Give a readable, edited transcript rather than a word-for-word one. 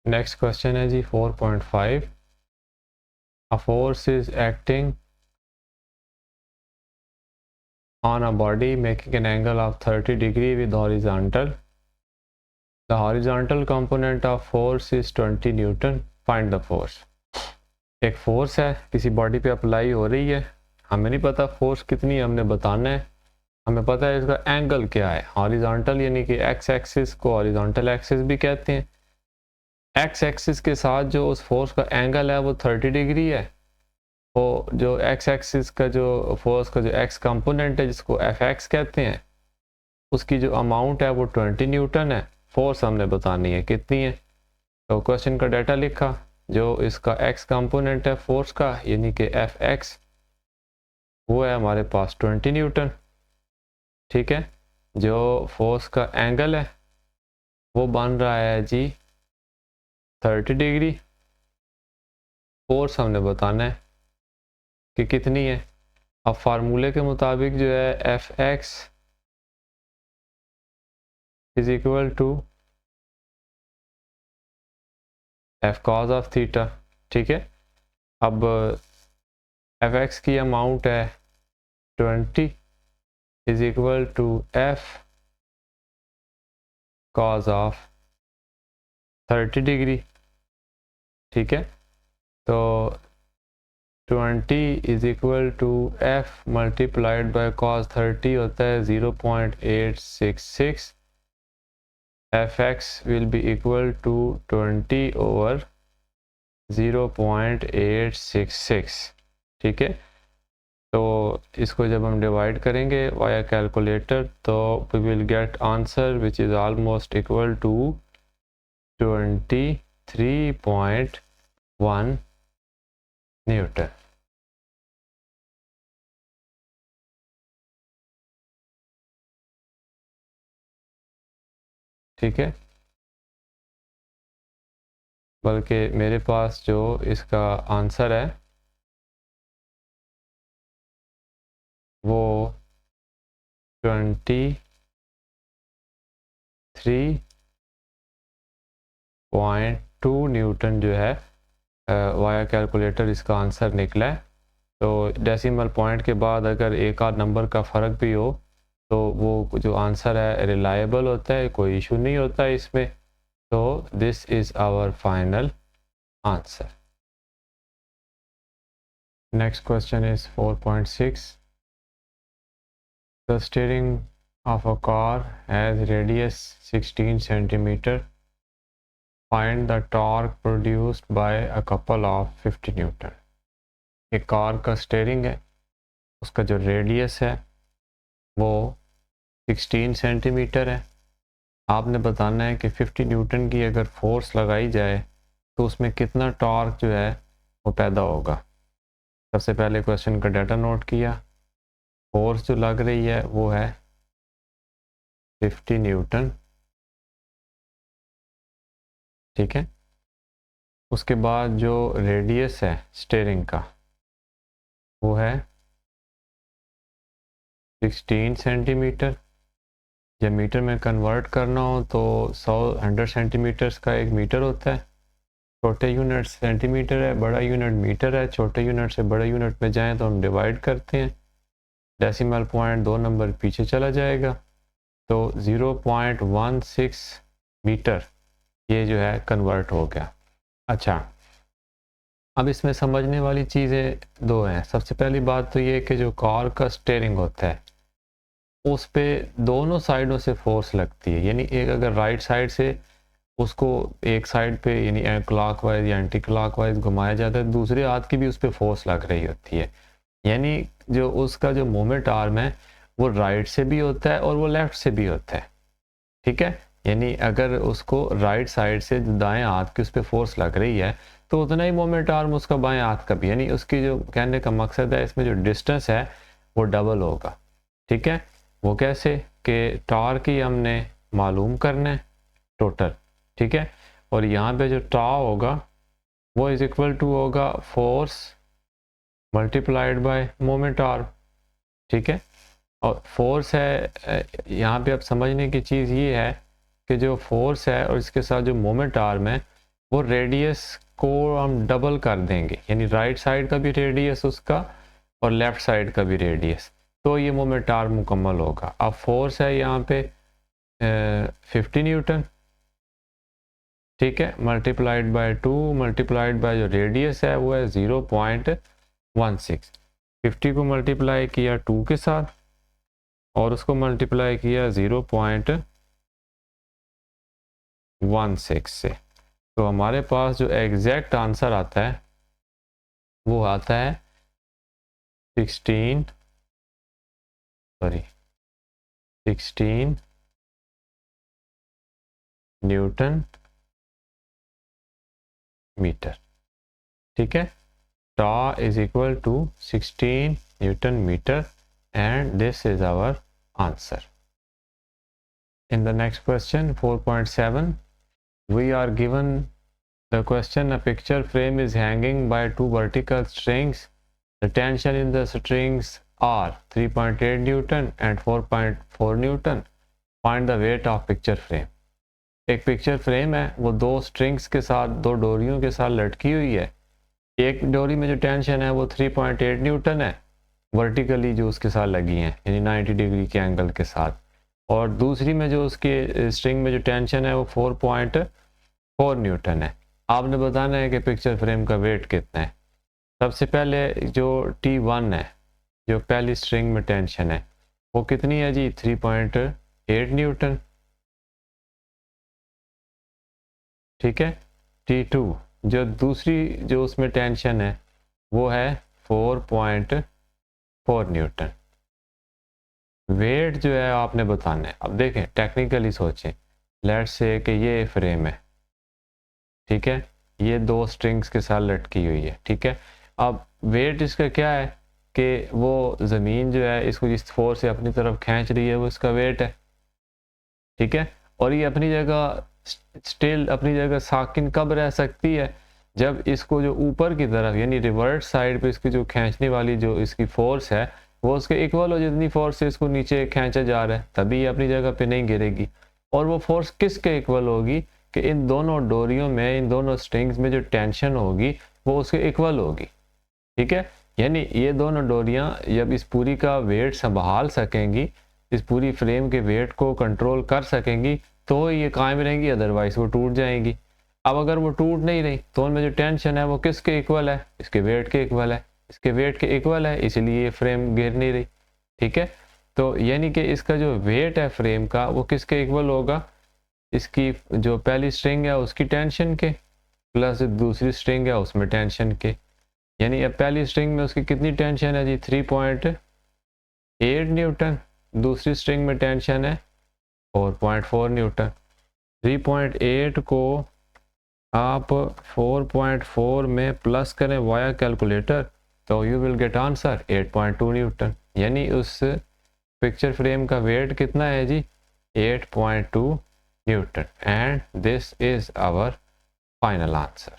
Next question है जी 4.5। A force is acting on a body making an angle of 30 degree with horizontal. The horizontal component of force is 20 Newton. Find the force. एक force है किसी body पे apply हो रही है, हमें नहीं पता फोर्स कितनी है, हमने बताना है। हमें पता है इसका एंगल क्या है, हॉरिजॉन्टल यानी कि एक्स एक्सिस को हॉरिजॉन्टल एक्सिस भी कहते हैं। एक्स एक्सिस के साथ जो उस फोर्स का एंगल है वो 30 डिग्री है। तो जो एक्स एक्सिस का जो फोर्स का जो एक्स कंपोनेंट है जिसको एफ एक्स कहते हैं, उसकी जो अमाउंट है वो 20 न्यूटन है। फोर्स हमने बतानी है कितनी है। तो क्वेश्चन का डाटा लिखा, जो इसका एक्स कंपोनेंट है फोर्स का यानी कि एफ एक्स, वो है हमारे पास 20 न्यूटन। ठीक है, जो फोर्स का एंगल है वो बन रहा है जी 30 डिग्री। फोर्स हमने बताना है कि कितनी है। अब फार्मूले के मुताबिक जो है F x is equal to F cos of theta. ठीक है, अब एफ एक्स की अमाउंट है 20 is equal to F cos of 30 degree. ठीक है, तो 20 is equal to F multiplied by cos 30 होता है 0.866। F x will be equal to 20 over 0.866। ठीक है, तो इसको जब हम डिवाइड करेंगे वाया कैलकुलेटर तो we will get answer which is almost equal to 23.1 newton. ठीक है, बल्कि मेरे पास जो इसका आंसर है वो 23.2 न्यूटन जो है वाया कैलकुलेटर इसका आंसर निकला है। तो डेसिमल पॉइंट के बाद अगर एक आध नंबर का फ़र्क भी हो तो वो जो आंसर है रिलायबल होता है, कोई इशू नहीं होता है इसमें। तो this is our final answer. Next question is 4.6। The steering of a car has radius 16 centimeter. Find the torque produced by a couple of 50 Newton. एक कार का स्टेयरिंग है, उसका जो रेडियस है वो 16 सेंटीमीटर है। आपने बताना है कि 50 न्यूटन की अगर फोर्स लगाई जाए तो उसमें कितना टॉर्क जो है वो पैदा होगा। सबसे पहले क्वेश्चन का डाटा नोट किया, फोर्स जो लग रही है वो है 50 न्यूटन। ठीक है, उसके बाद जो रेडियस है स्टेयरिंग का वो है 16 सेंटीमीटर। जब मीटर में कन्वर्ट करना हो तो 100 सेंटीमीटर्स का एक मीटर होता है। छोटे यूनिट सेंटीमीटर है, बड़ा यूनिट मीटर है। छोटे यूनिट से बड़े यूनिट में जाएं तो हम डिवाइड करते हैं, डेसिमल पॉइंट 2 नंबर पीछे चला जाएगा तो 0.16 मीटर ये जो है कन्वर्ट हो गया। अच्छा, अब इसमें समझने वाली चीज़ें दो हैं। सबसे पहली बात तो ये कि जो कार का स्टेयरिंग होता है उस पे दोनों साइडों से फोर्स लगती है। यानी एक अगर राइट साइड से उसको एक साइड पे यानी क्लॉक वाइज या एंटी क्लॉक वाइज घुमाया जाता है, दूसरे हाथ की भी उस पर फोर्स लग रही होती है। यानी जो उसका जो मोमेंट आर्म है वो राइट से भी होता है और वो लेफ्ट से भी होता है। ठीक है, यानी अगर उसको राइट साइड से दाएं हाथ की उस पर फोर्स लग रही है तो उतना ही मोमेंट आर्म उसका बाएं हाथ का भी, यानी उसकी जो कहने का मकसद है इसमें जो डिस्टेंस है वो डबल होगा। ठीक है, वो कैसे कि टॉर्क ही हमने मालूम करना है टोटल। ठीक है, और यहाँ पे जो टॉ होगा वो इज इक्वल टू होगा force multiplied by moment arm. ठीक है, और फोर्स है यहाँ पे अब समझने की चीज़ ये है कि जो फोर्स है और इसके साथ जो मोमेंट आर्म है वो रेडियस को हम डबल कर देंगे, यानी राइट साइड का भी रेडियस उसका और लेफ्ट साइड का भी रेडियस, तो ये मोमेंट आर्म मुकम्मल होगा। अब फोर्स है यहाँ पे 50 न्यूटन, ठीक है, मल्टीप्लाइड बाय 2 मल्टीप्लाइड बाय जो रेडियस है वो है 0.16। 50 को मल्टीप्लाई किया 2 के साथ और उसको मल्टीप्लाई किया 0.16 से, तो हमारे पास जो एग्जैक्ट आंसर आता है वो आता है 16 न्यूटन मीटर, ठीक है। Tau is equal to 16 newton metre and this is our answer. In the next question 4.7, we are given the question: a picture frame is hanging by two vertical strings. The tension in the strings are 3.8 Newton and 4.4 Newton. Find the weight of picture frame. एक picture frame है, वो दो strings के साथ, दो डोरियों के साथ लटकी हुई है। एक डोरी में जो टेंशन है वो 3.8 न्यूटन है वर्टिकली जो उसके साथ लगी हैं, यानी 90 डिग्री के एंगल के साथ, और दूसरी में जो उसके स्ट्रिंग में जो टेंशन है वो 4.4 न्यूटन है। आपने बताना है कि पिक्चर फ्रेम का वेट कितना है। सबसे पहले जो T1 है, जो पहली स्ट्रिंग में टेंशन है, वो कितनी है जी? 3.8 न्यूटन, ठीक है। T2 जो दूसरी जो उसमें टेंशन है वो है 4.4 न्यूटन। वेट जो है आपने बताना है। अब देखें, टेक्निकली सोचें, लेट्स से कि ये फ्रेम है, ठीक है, ये दो स्ट्रिंग्स के साथ लटकी हुई है, ठीक है। अब वेट इसका क्या है कि वो ज़मीन जो है इसको जिस फोर्स से अपनी तरफ खींच रही है वो इसका वेट है, ठीक है। और ये अपनी जगह स्टिल अपनी जगह साकिन कब रह सकती है? जब इसको जो ऊपर की तरफ यानी रिवर्स साइड पे इसकी जो खींचने वाली जो इसकी फोर्स है वो उसके इक्वल हो, जितनी फोर्स से इसको नीचे खींचा जा रहा है, तभी ये अपनी जगह पे नहीं गिरेगी। और वो फोर्स किसके इक्वल होगी कि इन दोनों डोरियों में, इन दोनों स्ट्रिंग्स में जो टेंशन होगी वो उसके इक्वल होगी, ठीक है। यानी ये दोनों डोरियां जब इस पूरी का वेट संभाल सकेंगी, इस पूरी फ्रेम के वेट को कंट्रोल कर सकेंगी, तो ये कायम रहेंगी, अदरवाइज वो टूट जाएंगी। अब अगर वो टूट नहीं रही तो उनमें जो टेंशन है वो किसके इक्वल है? इसके वेट के इक्वल है, इसके वेट के इक्वल है, इसलिए ये फ्रेम गिर नहीं रही, ठीक है। तो यानी कि इसका जो वेट है फ्रेम का वो किसके इक्वल होगा? इसकी जो पहली स्ट्रिंग है उसकी टेंशन के प्लस दूसरी स्ट्रिंग है उसमें टेंशन के। यानी अब पहली स्ट्रिंग में उसकी कितनी टेंशन है जी? 3.8 न्यूटन। दूसरी स्ट्रिंग में टेंशन है 4.4 न्यूटन। 3.8 को आप 4.4 में प्लस करें वाया कैलकुलेटर तो you will get answer 8.2 newton. यानी उस पिक्चर फ्रेम का वेट कितना है जी? 8.2 newton. And this is our final answer.